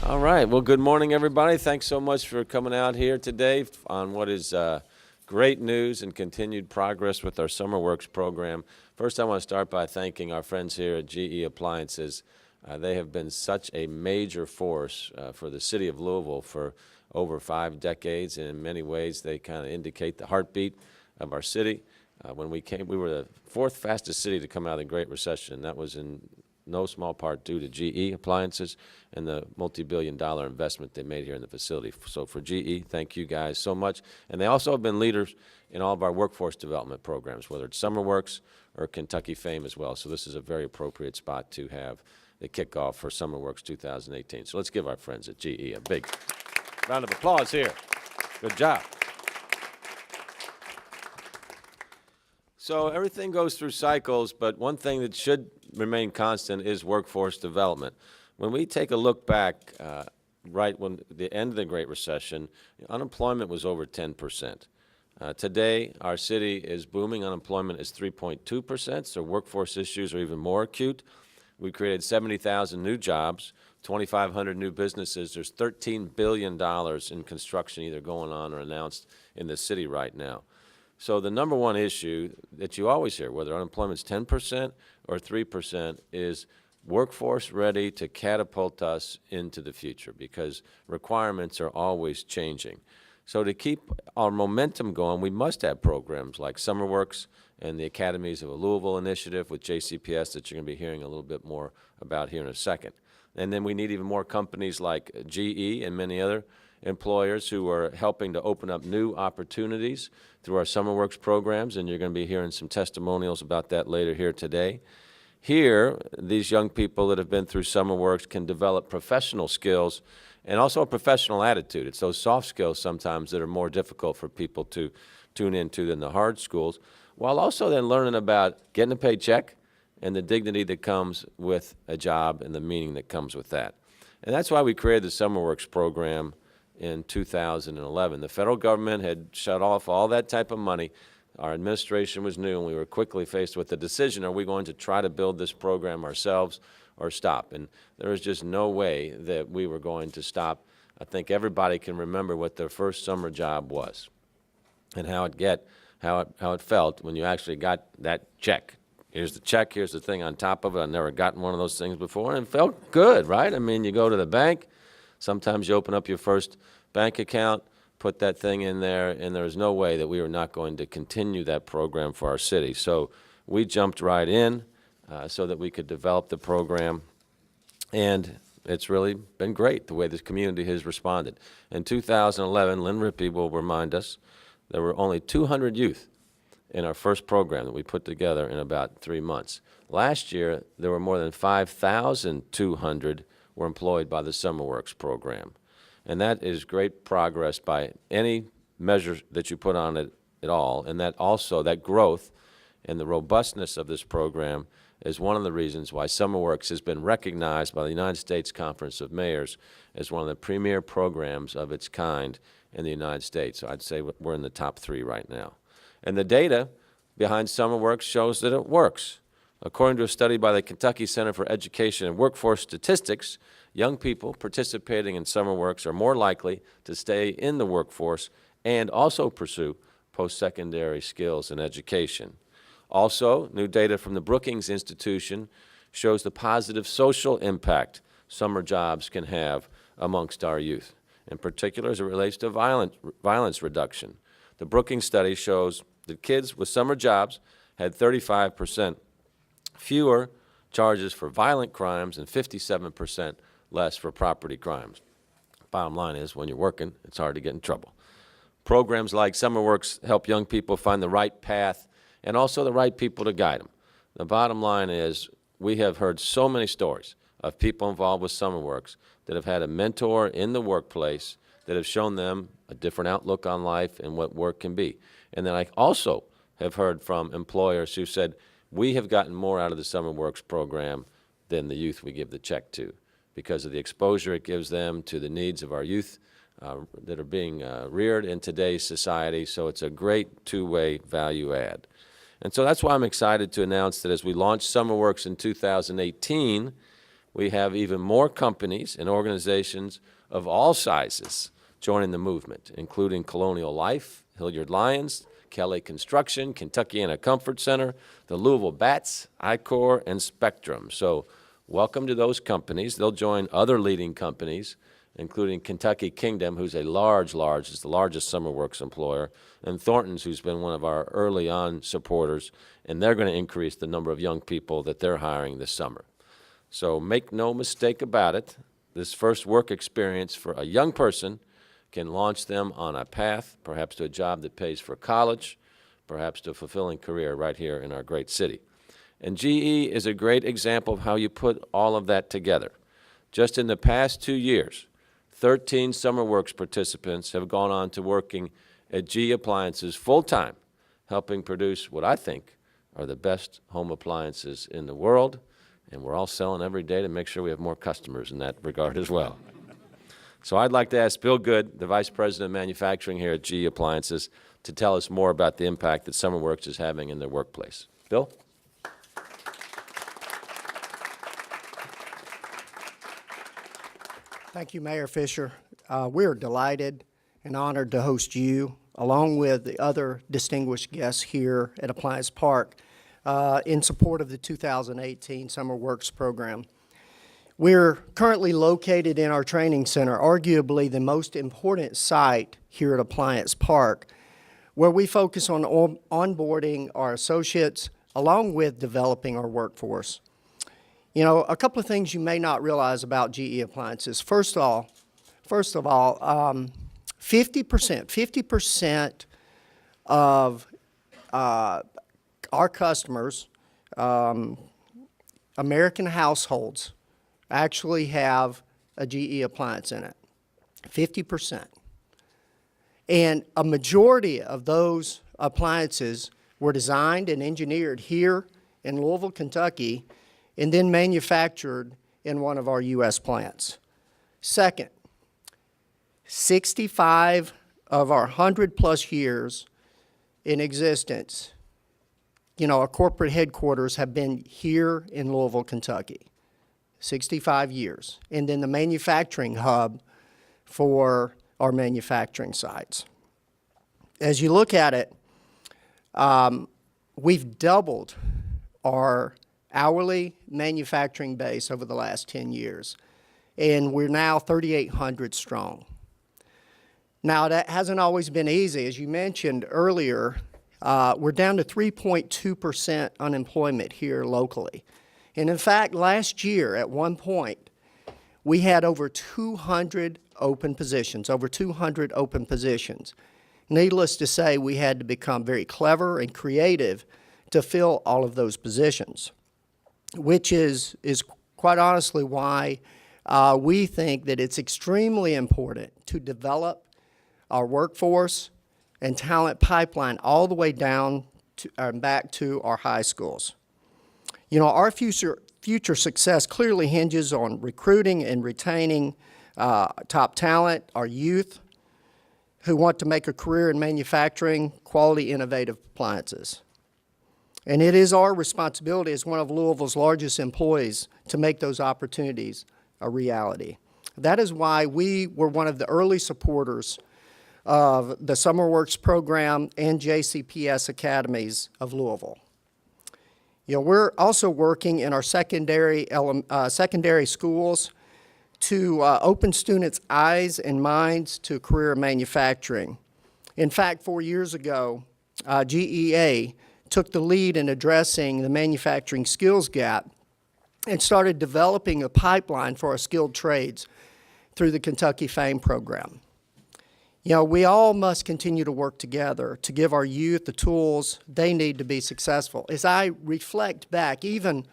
All right. Well, good morning, everybody. Thanks so much for coming out here today on what is great news and continued progress with our SummerWorks program. First, I want to start by thanking our friends here at GE Appliances. They have been such a major force for the city of Louisville for over 5 decades, and in many ways, they kind of indicate the heartbeat of our city. When we came, we were the 4th fastest city to come out of the Great Recession. That was in no small part due to GE Appliances and the multi-billion-dollar investment they made here in the facility. So for GE, thank you guys so much. And they also have been leaders in all of our workforce development programs, whether it's SummerWorks or Kentucky Fame as well. So this is a very appropriate spot to have the kickoff for SummerWorks 2018. So let's give our friends at GE a big round of applause here. Good job. So everything goes through cycles, but one thing that should remain constant is workforce development. When we take a look back, right when the end of the Great Recession, unemployment was over 10%. Today, our city is booming. Unemployment is 3.2%, so workforce issues are even more acute. We created 70,000 new jobs, 2,500 new businesses. There's $13 billion in construction either going on or announced in the city right now. So the number one issue that you always hear, whether unemployment's 10% or 3%, is workforce ready to catapult us into the future because requirements are always changing. So to keep our momentum going, we must have programs like SummerWorks and the Academies of a Louisville initiative with JCPS that you're going to be hearing a little bit more about here in a second. And then we need even more companies like GE and many other employers who are helping to open up new opportunities through our SummerWorks programs, and you're going to be hearing some testimonials about that later here today. Here, these young people that have been through SummerWorks can develop professional skills and also a professional attitude. It's those soft skills sometimes that are more difficult for people to tune into than the hard schools, while also then learning about getting a paycheck and the dignity that comes with a job and the meaning that comes with that. And that's why we created the SummerWorks program in 2011. The federal government had shut off all that type of money. Our administration was new, and we were quickly faced with the decision, are we going to try to build this program ourselves or stop? And there was just no way that we were going to stop. I think everybody can remember what their first summer job was and how it felt when you actually got that check. Here's the check, here's the thing on top of it. I've never gotten one of those things before, and it felt good, right? I mean, you go to the bank, sometimes you open up your first bank account, put that thing in there, and there's no way that we were not going to continue that program for our city. So we jumped right in so that we could develop the program, and it's really been great the way this community has responded. In 2011, Lynn Rippey will remind us, there were only 200 youth in our first program that we put together in about 3 months. Last year, there were more than 5,200 were employed by the SummerWorks program. And that is great progress by any measure that you put on it at all. And that also, that growth and the robustness of this program is one of the reasons why SummerWorks has been recognized by the United States Conference of Mayors as one of the premier programs of its kind in the United States. So I'd say we're in the top 3 right now. And the data behind SummerWorks shows that it works. According to a study by the Kentucky Center for Education and Workforce Statistics, young people participating in SummerWorks are more likely to stay in the workforce and also pursue post-secondary skills and education. Also, new data from the Brookings Institution shows the positive social impact summer jobs can have amongst our youth, in particular as it relates to violence reduction. The Brookings study shows that kids with summer jobs had 35% fewer charges for violent crimes and 57% less for property crimes. Bottom line is, when you're working, it's hard to get in trouble. Programs like SummerWorks help young people find the right path and also the right people to guide them. The bottom line is, we have heard so many stories of people involved with SummerWorks that have had a mentor in the workplace that have shown them a different outlook on life and what work can be. And then I also have heard from employers who said, we have gotten more out of the SummerWorks program than the youth we give the check to because of the exposure it gives them to the needs of our youth that are being reared in today's society. So it's a great two-way value add. And so that's why I'm excited to announce that as we launch SummerWorks in 2018, we have even more companies and organizations of all sizes joining the movement, including Colonial Life, Hilliard Lyons, Kelly Construction, Kentuckiana Comfort Center, the Louisville Bats, I-Corps, and Spectrum. So welcome to those companies. They'll join other leading companies, including Kentucky Kingdom, who's is the largest SummerWorks employer, and Thornton's, who's been one of our early on supporters, and they're going to increase the number of young people that they're hiring this summer. So make no mistake about it, this first work experience for a young person can launch them on a path, perhaps to a job that pays for college, perhaps to a fulfilling career right here in our great city. And GE is a great example of how you put all of that together. Just in the past 2 years, 13 SummerWorks participants have gone on to working at GE Appliances full-time, helping produce what I think are the best home appliances in the world, and we're all selling every day to make sure we have more customers in that regard as well. So I'd like to ask Bill Good, the Vice President of Manufacturing here at GE Appliances, to tell us more about the impact that SummerWorks is having in their workplace. Bill? Thank you, Mayor Fisher. We are delighted and honored to host you, along with the other distinguished guests here at Appliance Park, in support of the 2018 SummerWorks program. We're currently located in our training center, arguably the most important site here at Appliance Park, where we focus on onboarding our associates along with developing our workforce. You know, a couple of things you may not realize about GE Appliances. First of all, 50% of our customers, American households, actually have a GE appliance in it, 50%. And a majority of those appliances were designed and engineered here in Louisville, Kentucky, and then manufactured in one of our U.S. plants. Second, 65 of our 100-plus years in existence, you know, our corporate headquarters have been here in Louisville, Kentucky. 65 years, and then the manufacturing hub for our manufacturing sites. As you look at it, we've doubled our hourly manufacturing base over the last 10 years, and we're now 3,800 strong. Now, that hasn't always been easy. As you mentioned earlier, we're down to 3.2% unemployment here locally. And in fact, last year, at one point, we had over 200 open positions, Needless to say, we had to become very clever and creative to fill all of those positions, which is quite honestly why we think that it's extremely important to develop our workforce and talent pipeline all the way down to, back to our high schools. You know, our future success clearly hinges on recruiting and retaining top talent, our youth who want to make a career in manufacturing quality, innovative appliances. And it is our responsibility as one of Louisville's largest employees to make those opportunities a reality. That is why we were one of the early supporters of the SummerWorks program and JCPS Academies of Louisville. You know, we're also working in our secondary schools to open students' eyes and minds to career manufacturing. In fact, 4 years ago, GEA took the lead in addressing the manufacturing skills gap and started developing a pipeline for our skilled trades through the Kentucky FAME program. You know, we all must continue to work together to give our youth the tools they need to be successful. As I reflect back, even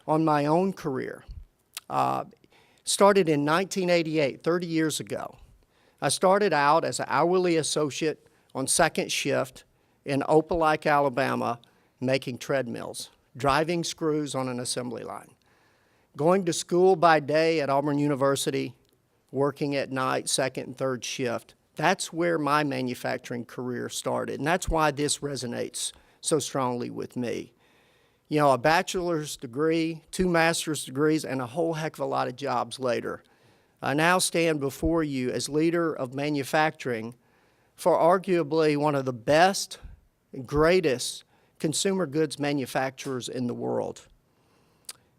on my own career, started in 1988, 30 years ago. I started out as an hourly associate on second shift in Opelika, Alabama, making treadmills, driving screws on an assembly line, going to school by day at Auburn University, working at night, second and third shift. That's where my manufacturing career started, and that's why this resonates so strongly with me. You know, a bachelor's degree, 2 master's degrees, and a whole heck of a lot of jobs later. I now stand before you as leader of manufacturing for arguably one of the best, greatest consumer goods manufacturers in the world.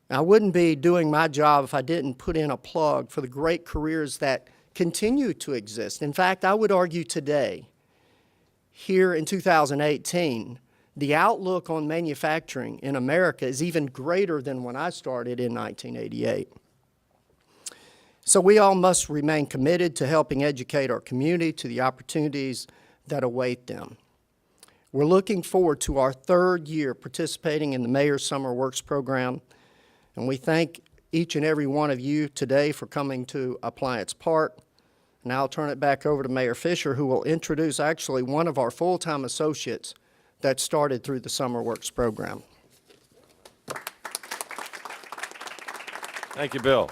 I wouldn't be doing my job if I didn't put in a plug for the great careers that continue to exist. In fact, I would argue today, here in 2018, the outlook on manufacturing in America is even greater than when I started in 1988. So we all must remain committed to helping educate our community to the opportunities that await them. We're looking forward to our 3rd year participating in the Mayor's SummerWorks program, and we thank each and every one of you today for coming to Appliance Park. Now I'll turn it back over to Mayor Fisher, who will introduce actually one of our full-time associates that started through the SummerWorks program. Thank you, Bill.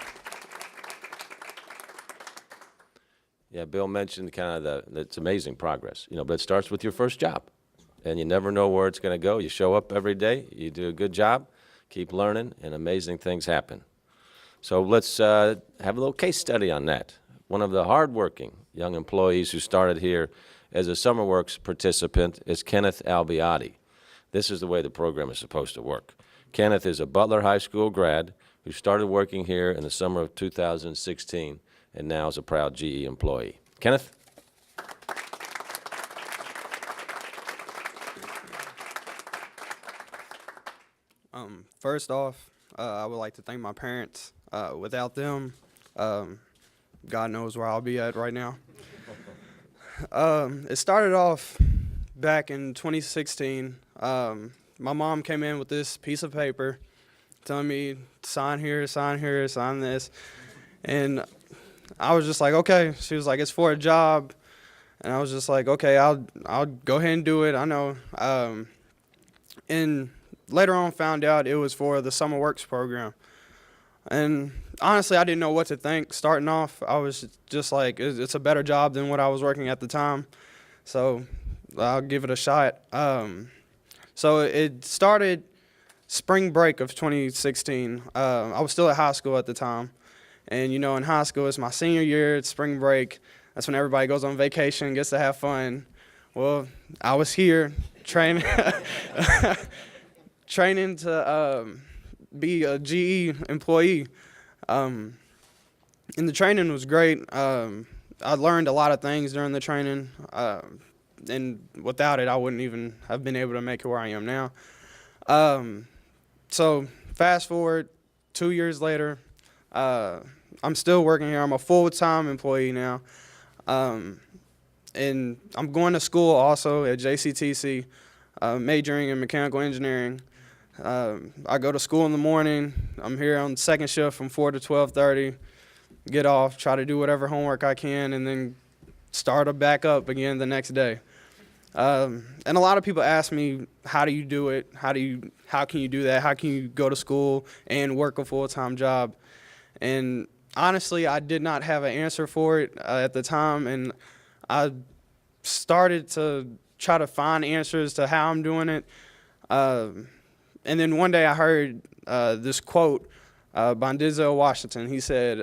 Yeah, Bill mentioned kind of it's amazing progress, but it starts with your first job, and you never know where it's going to go. You show up every day, you do a good job, keep learning, and amazing things happen. So let's have a little case study on that. One of the hardworking young employees who started here as a SummerWorks participant is Kenneth Albiati. This is the way the program is supposed to work. Kenneth is a Butler High School grad who started working here in the summer of 2016 and now is a proud GE employee. Kenneth? First off, I would like to thank my parents. Without them, God knows where I'll be at right now. It started off back in 2016. My mom came in with this piece of paper telling me, sign here, sign here, sign this. And I was just like, okay. She was like, it's for a job. And I was just like, okay, I'll go ahead and do it. I know. And later on found out it was for the SummerWorks program. And honestly, I didn't know what to think. Starting off, I was just like, it's a better job than what I was working at the time. So I'll give it a shot. So it started spring break of 2016. I was still at high school at the time. And, in high school, it's my senior year, it's spring break. That's when everybody goes on vacation, gets to have fun. Well, I was here training, training to be a GE employee. And the training was great. I learned a lot of things during the training. And without it, I wouldn't even have been able to make it where I am now. So fast forward 2 years later, I'm still working here. I'm a full-time employee now. And I'm going to school also at JCTC, majoring in mechanical engineering. I go to school in the morning. I'm here on second shift from 4 to 12:30. Get off, try to do whatever homework I can, and then start back up again the next day. And a lot of people ask me, how do you do it? How can you do that? How can you go to school and work a full-time job? And honestly, I did not have an answer for it at the time, and I started to try to find answers to how I'm doing it. And then one day I heard this quote by Denzel Washington. He said,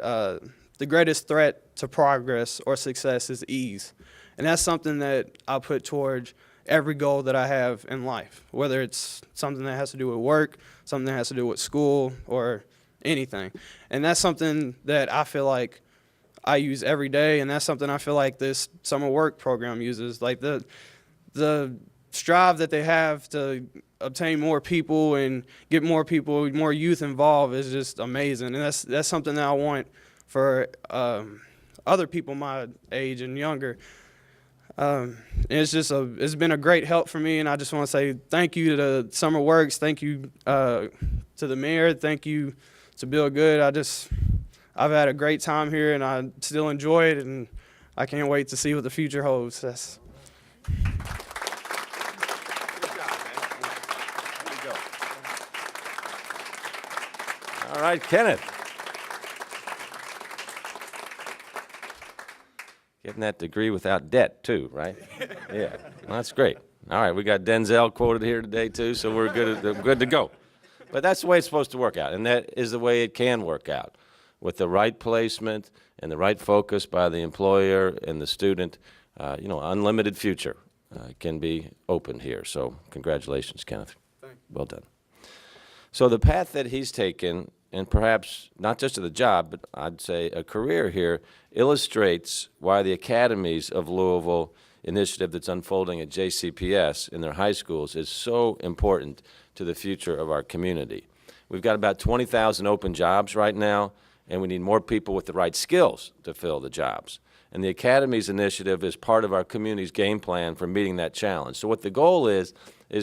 the greatest threat to progress or success is ease. And that's something that I put towards every goal that I have in life, whether it's something that has to do with work, something that has to do with school, or anything. And that's something that I feel like I use every day, and that's something I feel like this summer work program uses. Like the strive that they have to obtain more people and get more people, more youth involved is just amazing. And that's something that I want for other people my age and younger. It's been a great help for me, and I just want to say thank you to SummerWorks, thank you to the mayor, thank you to Bill Good. I've had a great time here, and I still enjoy it, and I can't wait to see what the future holds. Good job, man. There you go. All right, Kenneth. Getting that degree without debt, too, right? Yeah, well, that's great. All right, we got Denzel quoted here today, too, so we're good to go. But that's the way it's supposed to work out, and that is the way it can work out. With the right placement and the right focus by the employer and the student, unlimited future can be opened here. So congratulations, Kenneth. Well done. So the path that he's taken, and perhaps not just to the job, but I'd say a career here, illustrates why the Academies of Louisville initiative that's unfolding at JCPS in their high schools is so important to the future of our community. We've got about 20,000 open jobs right now, and we need more people with the right skills to fill the jobs. And the Academies initiative is part of our community's game plan for meeting that challenge. So what the goal is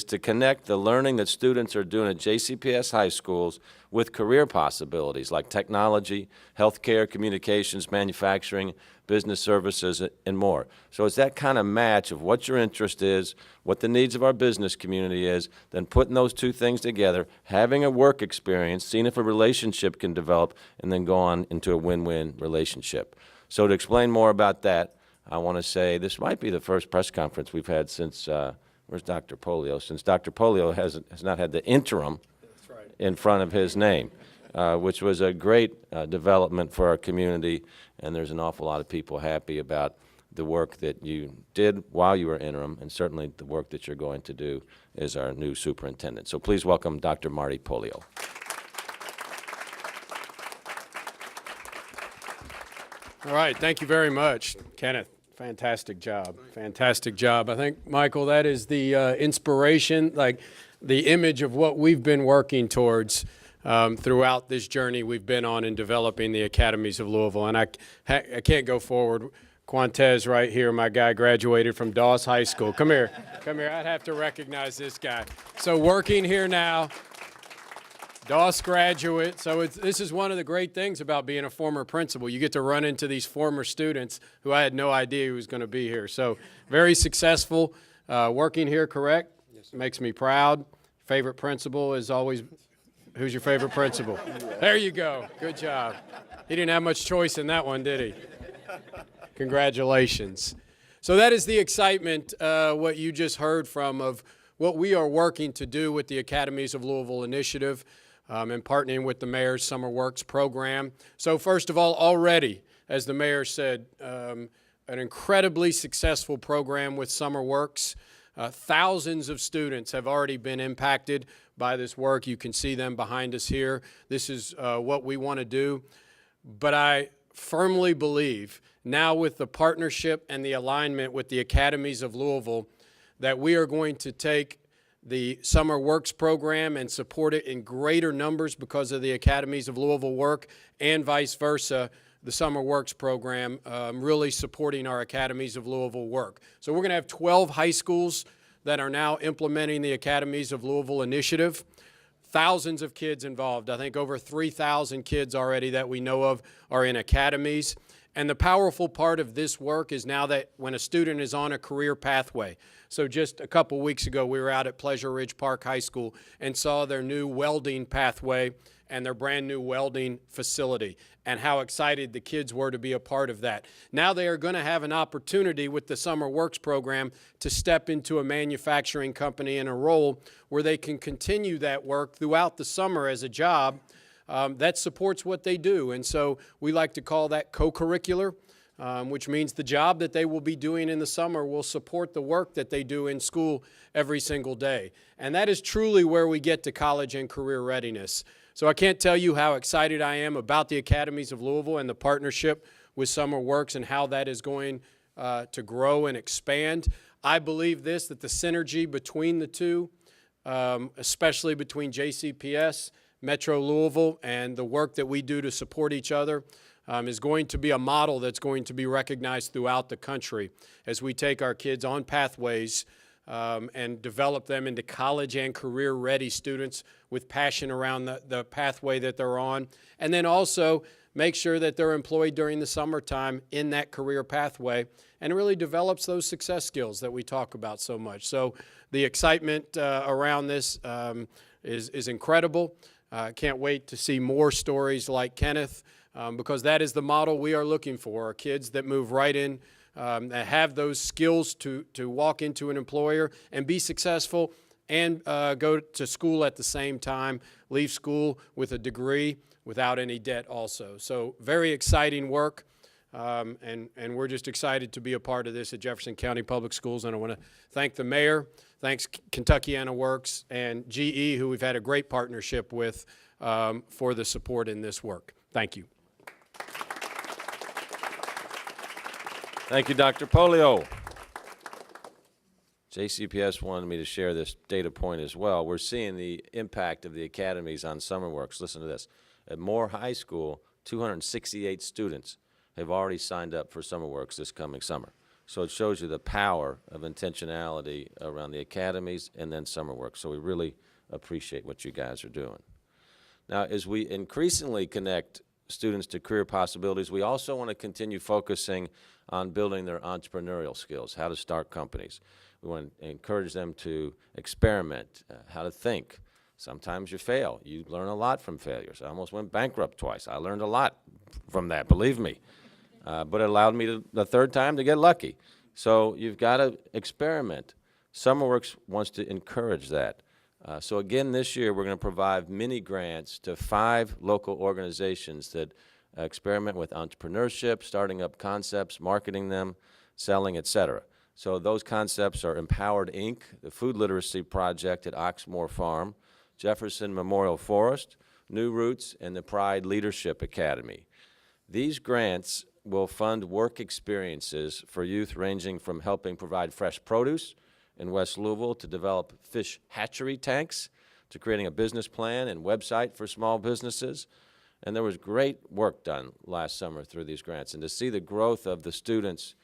to connect the learning that students are doing at JCPS high schools with career possibilities like technology, healthcare, communications, manufacturing, business services, and more. So it's that kind of match of what your interest is, what the needs of our business community is, then putting those two things together, having a work experience, seeing if a relationship can develop, and then go on into a win-win relationship. So to explain more about that, I want to say this might be the first press conference we've had since, where's Dr. Polio? Since Dr. Polio has not had the interim in front of his name, which was a great development for our community, and there's an awful lot of people happy about the work that you did while you were interim, and certainly the work that you're going to do as our new superintendent. So please welcome Dr. Marty Polio. All right, thank you very much, Kenneth. Fantastic job, fantastic job. I think, Michael, that is the inspiration, like the image of what we've been working towards throughout this journey we've been on in developing the Academies of Louisville. And I can't go forward. Quantez right here, my guy, graduated from Dawes High School. Come here, I'd have to recognize this guy. So working here now, Dawes graduate. So this is one of the great things about being a former principal. You get to run into these former students who I had no idea who was going to be here. So very successful working here, correct? Yes. Makes me proud. Favorite principal is always, who's your favorite principal? There you go. Good job. He didn't have much choice in that one, did he? Congratulations. So that is the excitement, what you just heard from, of what we are working to do with the Academies of Louisville initiative. And partnering with the Mayor's SummerWorks program. So first of all, already, as the Mayor said, an incredibly successful program with SummerWorks. Thousands of students have already been impacted by this work. You can see them behind us here. This is what we want to do. But I firmly believe now with the partnership and the alignment with the Academies of Louisville that we are going to take the SummerWorks program and support it in greater numbers because of the Academies of Louisville work, and vice versa, the SummerWorks program really supporting our Academies of Louisville work. So we're going to have 12 high schools that are now implementing the Academies of Louisville initiative. Thousands of kids involved. I think over 3,000 kids already that we know of are in academies. And the powerful part of this work is now that when a student is on a career pathway. So just a couple weeks ago, we were out at Pleasure Ridge Park High School and saw their new welding pathway and their brand new welding facility, and how excited the kids were to be a part of that. Now they are going to have an opportunity with the SummerWorks program to step into a manufacturing company in a role where they can continue that work throughout the summer as a job that supports what they do. And so we like to call that co-curricular, which means the job that they will be doing in the summer will support the work that they do in school every single day. And that is truly where we get to college and career readiness. So I can't tell you how excited I am about the Academies of Louisville and the partnership with SummerWorks and how that is going to grow and expand. I believe this, that the synergy between the two, especially between JCPS, Metro Louisville, and the work that we do to support each other, is going to be a model that's going to be recognized throughout the country as we take our kids on pathways and develop them into college and career-ready students with passion around the pathway that they're on, and then also make sure that they're employed during the summertime in that career pathway, and it really develops those success skills that we talk about so much. So the excitement around this is incredible. Can't wait to see more stories like Kenneth, because that is the model we are looking for, kids that move right in, that have those skills to walk into an employer and be successful and go to school at the same time, leave school with a degree without any debt also. So very exciting work, and we're just excited to be a part of this at Jefferson County Public Schools. And I want to thank the mayor, thanks Kentuckiana Works, and GE, who we've had a great partnership with for the support in this work. Thank you. Thank you, Dr. Polio. JCPS wanted me to share this data point as well. We're seeing the impact of the academies on SummerWorks. Listen to this. At Moore High School, 268 students have already signed up for SummerWorks this coming summer. So it shows you the power of intentionality around the academies and then SummerWorks. So we really appreciate what you guys are doing. Now, as we increasingly connect students to career possibilities, we also want to continue focusing on building their entrepreneurial skills, how to start companies. We want to encourage them to experiment, how to think. Sometimes you fail. You learn a lot from failures. I almost went bankrupt twice. I learned a lot from that, believe me. But it allowed me to, the third time, to get lucky. So you've got to experiment. SummerWorks wants to encourage that. So again, this year, we're going to provide mini grants to 5 local organizations that experiment with entrepreneurship, starting up concepts, marketing them, selling, et cetera. So those concepts are Empowered Inc., the Food Literacy Project at Oxmoor Farm, Jefferson Memorial Forest, New Roots, and the Pride Leadership Academy. These grants will fund work experiences for youth ranging from helping provide fresh produce in West Louisville to develop fish hatchery tanks to creating a business plan and website for small businesses. And there was great work done last summer through these grants. And to see the growth of the students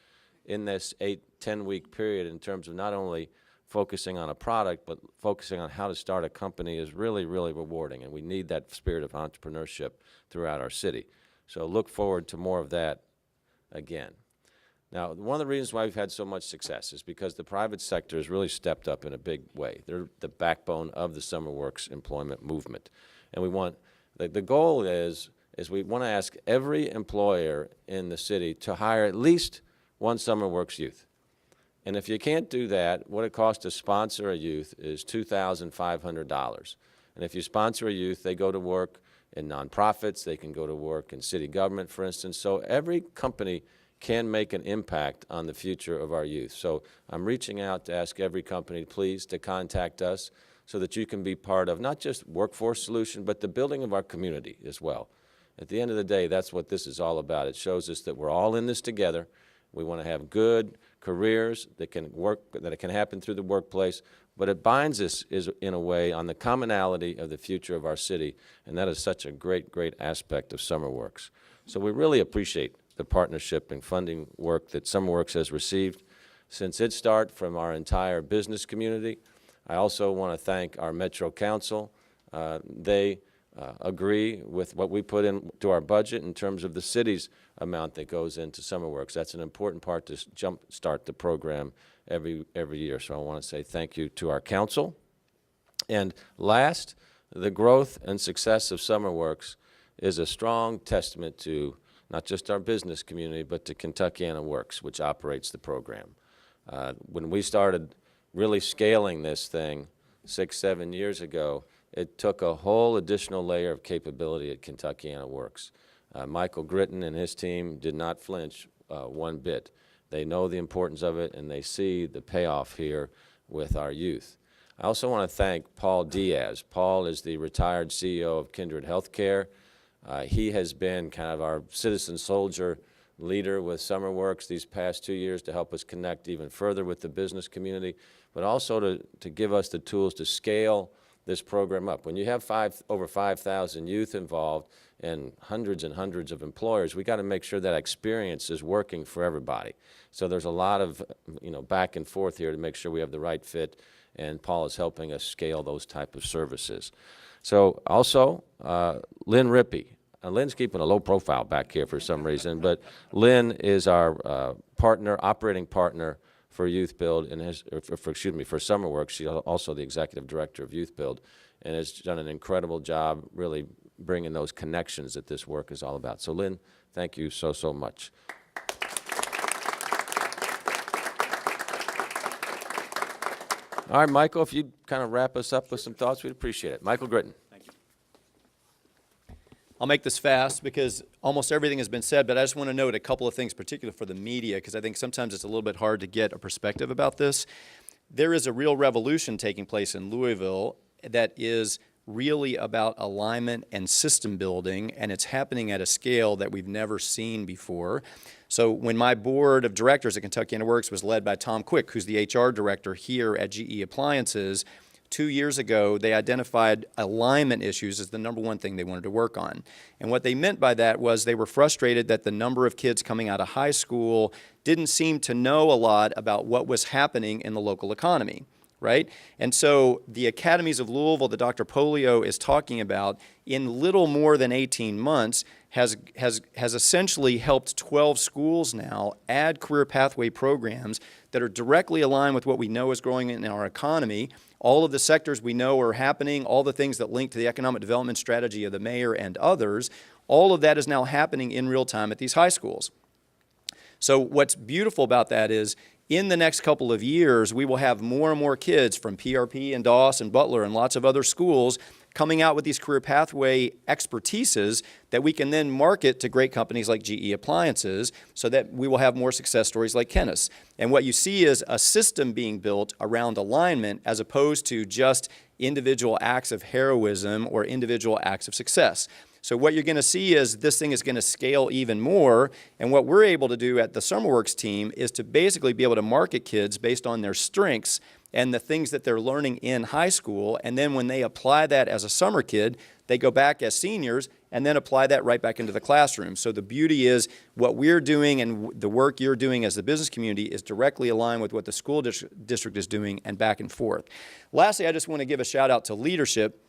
in this 8-10-week period in terms of not only focusing on a product, but focusing on how to start a company is really, really rewarding. And we need that spirit of entrepreneurship throughout our city. So look forward to more of that again. Now, one of the reasons why we've had so much success is because the private sector has really stepped up in a big way. They're the backbone of the SummerWorks employment movement. And we want, the goal is we want to ask every employer in the city to hire at least one SummerWorks youth. And if you can't do that, what it costs to sponsor a youth is $2,500. And if you sponsor a youth, they go to work in nonprofits, they can go to work in city government, for instance. So every company can make an impact on the future of our youth. So I'm reaching out to ask every company, please, to contact us so that you can be part of not just Workforce Solution, but the building of our community as well. At the end of the day, that's what this is all about. It shows us that we're all in this together. We want to have good careers that can work, that it can happen through the workplace, but it binds us in a way on the commonality of the future of our city, and that is such a great, great aspect of SummerWorks. So we really appreciate the partnership and funding work that SummerWorks has received since its start from our entire business community. I also want to thank our Metro Council. They agree with what we put into our budget in terms of the city's amount that goes into SummerWorks. That's an important part to jumpstart the program every year. So I want to say thank you to our council. And last, the growth and success of SummerWorks is a strong testament to not just our business community, but to Kentuckiana Works, which operates the program. When we started really scaling this thing 6-7 years ago, it took a whole additional layer of capability at Kentuckiana Works. Michael Gritton and his team did not flinch one bit. They know the importance of it, and they see the payoff here with our youth. I also want to thank Paul Diaz. Paul is the retired CEO of Kindred Healthcare. He has been kind of our citizen soldier leader with SummerWorks these past 2 years to help us connect even further with the business community, but also to give us the tools to scale this program up. When you have over 5,000 youth involved and hundreds of employers, we got to make sure that experience is working for everybody. So there's a lot of back and forth here to make sure we have the right fit, and Paul is helping us scale those type of services. So also, Lynn Rippey. Lynn's keeping a low profile back here for some reason, but Lynn is our operating partner for Youth Build, and for SummerWorks. She's also the executive director of Youth Build, and has done an incredible job really bringing those connections that this work is all about. So Lynn, thank you so much. All right, Michael, if you'd kind of wrap us up with some thoughts, we'd appreciate it. Michael Gritton. I'll make this fast because almost everything has been said, but I just want to note a couple of things, particularly for the media, because I think sometimes it's a little bit hard to get a perspective about this. There is a real revolution taking place in Louisville that is really about alignment and system building, and it's happening at a scale that we've never seen before. So when my board of directors at Kentucky Works was led by Tom Quick, who's the HR director here at GE Appliances, 2 years ago, they identified alignment issues as the number one thing they wanted to work on. And what they meant by that was they were frustrated that the number of kids coming out of high school didn't seem to know a lot about what was happening in the local economy, right? And so the academies of Louisville that Dr. Polio is talking about, in little more than 18 months, has essentially helped 12 schools now add career pathway programs that are directly aligned with what we know is growing in our economy. All of the sectors we know are happening, all the things that link to the economic development strategy of the mayor and others, all of that is now happening in real time at these high schools. So what's beautiful about that is in the next couple of years, we will have more and more kids from PRP and Doss and Butler and lots of other schools coming out with these career pathway expertises that we can then market to great companies like GE Appliances so that we will have more success stories like Kennis. And what you see is a system being built around alignment as opposed to just individual acts of heroism or individual acts of success. So what you're going to see is this thing is going to scale even more, and what we're able to do at the SummerWorks team is to basically be able to market kids based on their strengths and the things that they're learning in high school, and then when they apply that as a summer kid, they go back as seniors and then apply that right back into the classroom. So the beauty is what we're doing and the work you're doing as the business community is directly aligned with what the school district is doing and back and forth. Lastly, I just want to give a shout out to leadership.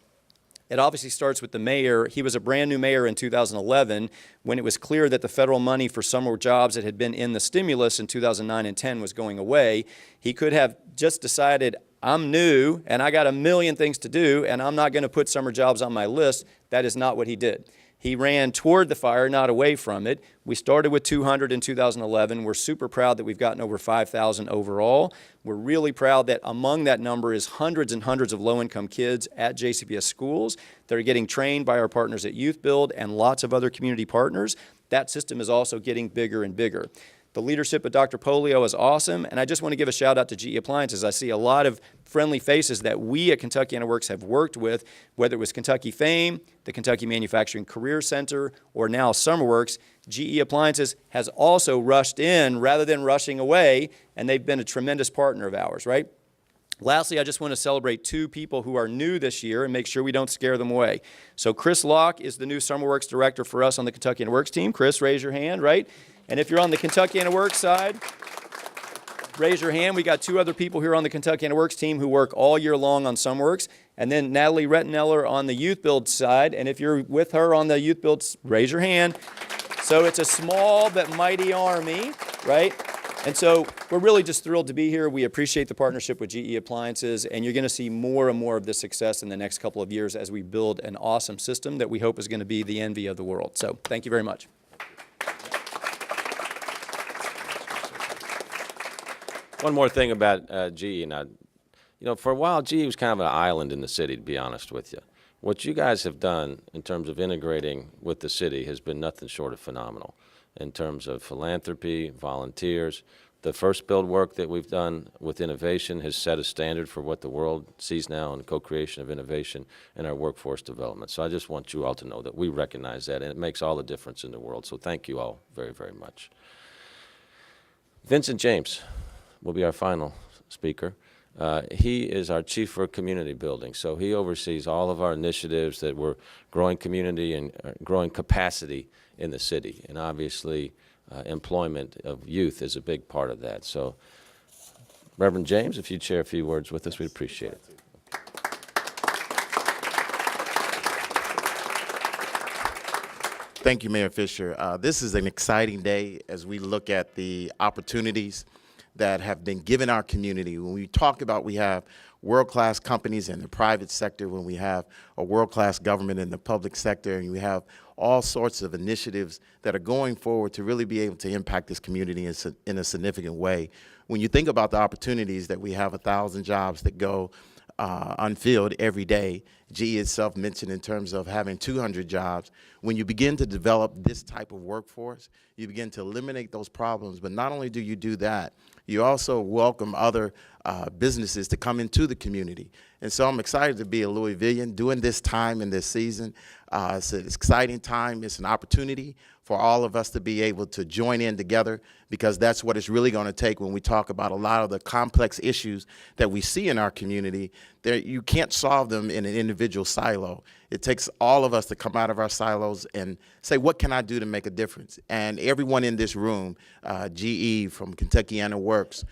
It obviously starts with the mayor. He was a brand new mayor in 2011 when it was clear that the federal money for summer jobs that had been in the stimulus in 2009 and 10 was going away. He could have just decided, I'm new and I got a million things to do and I'm not going to put summer jobs on my list. That is not what he did. He ran toward the fire, not away from it. We started with 200 in 2011. We're super proud that we've gotten over 5,000 overall. We're really proud that among that number is hundreds and hundreds of low-income kids at JCPS schools that are getting trained by our partners at Youth Build and lots of other community partners. That system is also getting bigger and bigger. The leadership of Dr. Polio is awesome, and I just want to give a shout out to GE Appliances. I see a lot of friendly faces that we at Kentucky Works have worked with, whether it was Kentucky Fame, the Kentucky Manufacturing Career Center, or now SummerWorks. GE Appliances has also rushed in rather than rushing away, and they've been a tremendous partner of ours, right? Lastly, I just want to celebrate two people who are new this year and make sure we don't scare them away. So Chris Locke is the new SummerWorks director for us on the Kentucky Works team. Chris, raise your hand, right? And if you're on the Kentucky Works side, raise your hand. We got two other people here on the Kentucky Works team who work all year long on SummerWorks. And then Natalie Retteneller on the Youth Build side. And if you're with her on the Youth Build, raise your hand. So it's a small but mighty army, right? And so we're really just thrilled to be here. We appreciate the partnership with GE Appliances, and you're going to see more and more of this success in the next couple of years as we build an awesome system that we hope is going to be the envy of the world. So thank you very much. One more thing about GE. Now, you know, for a while, GE was kind of an island in the city, to be honest with you. What you guys have done in terms of integrating with the city has been nothing short of phenomenal in terms of philanthropy, volunteers. The first build work that we've done with innovation has set a standard for what the world sees now in the co-creation of innovation and our workforce development. So I just want you all to know that we recognize that, and it makes all the difference in the world. So thank you all very, very much. Vincent James will be our final speaker. He is our chief for community building, so he oversees all of our initiatives that we're growing community and growing capacity in the city, and obviously employment of youth is a big part of that. So, Reverend James, if you'd share a few words with us, we'd appreciate it. Thank you, Mayor Fisher. This is an exciting day as we look at the opportunities that have been given our community. When we talk about we have world-class companies in the private sector, when we have a world-class government in the public sector, and we have all sorts of initiatives that are going forward to really be able to impact this community in a significant way. when you think about the opportunities that we have 1,000 jobs that go unfilled every day, GE itself mentioned in terms of having 200 jobs. When you begin to develop this type of workforce, you begin to eliminate those problems. But not only do you do that, you also welcome other businesses to come into the community. And so I'm excited to be a Louisvillian during this time in this season. It's an exciting time. It's an opportunity for all of us to be able to join in together, because that's what it's really going to take when we talk about a lot of the complex issues that we see in our community. You can't solve them in an individual silo. It takes all of us to come out of our silos and say, what can I do to make a difference? And everyone in this room, GE, from Kentuckiana Works,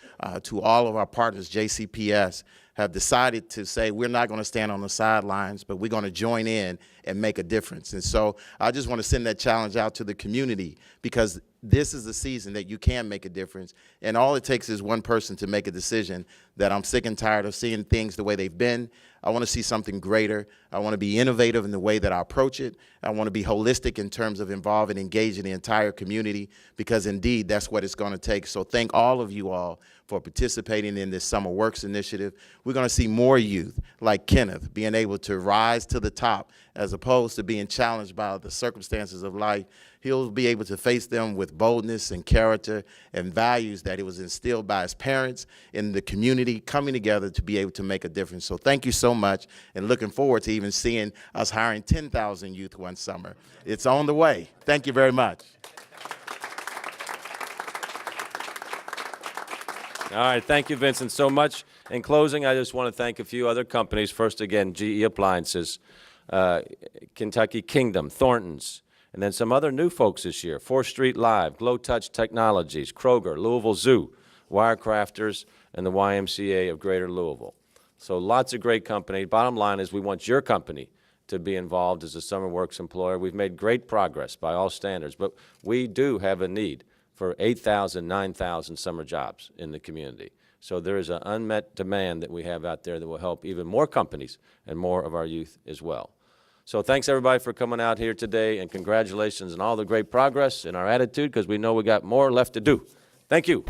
to all of our partners, JCPS, have decided to say we're not going to stand on the sidelines, but we're going to join in and make a difference. And so I just want to send that challenge out to the community, because this is the season that you can make a difference. And all it takes is one person to make a decision that I'm sick and tired of seeing things the way they've been. I want to see something greater. I want to be innovative in the way that I approach it. I want to be holistic in terms of involving and engaging the entire community, because indeed that's what it's going to take. So thank all of you all for participating in this SummerWorks initiative. We're going to see more youth like Kenneth being able to rise to the top as opposed to being challenged by the circumstances of life. He'll be able to face them with boldness and character and values that it was instilled by his parents in the community, coming together to be able to make a difference. So thank you so much, and looking forward to even seeing us hiring 10,000 youth one summer. It's on the way. Thank you very much. All right, thank you, Vincent, so much. In closing, I just want to thank a few other companies. First, again, GE Appliances, Kentucky Kingdom, Thornton's, and then some other new folks this year: 4th Street Live, Glow Touch Technologies, Kroger, Louisville Zoo, Wirecrafters, and the YMCA of Greater Louisville. So lots of great companies. Bottom line is we want your company to be involved as a SummerWorks employer. We've made great progress by all standards, but we do have a need for 8,000, 9,000 summer jobs in the community. So there is an unmet demand that we have out there that will help even more companies and more of our youth as well. So thanks, everybody, for coming out here today, and congratulations on all the great progress and our attitude, because we know we got more left to do. Thank you.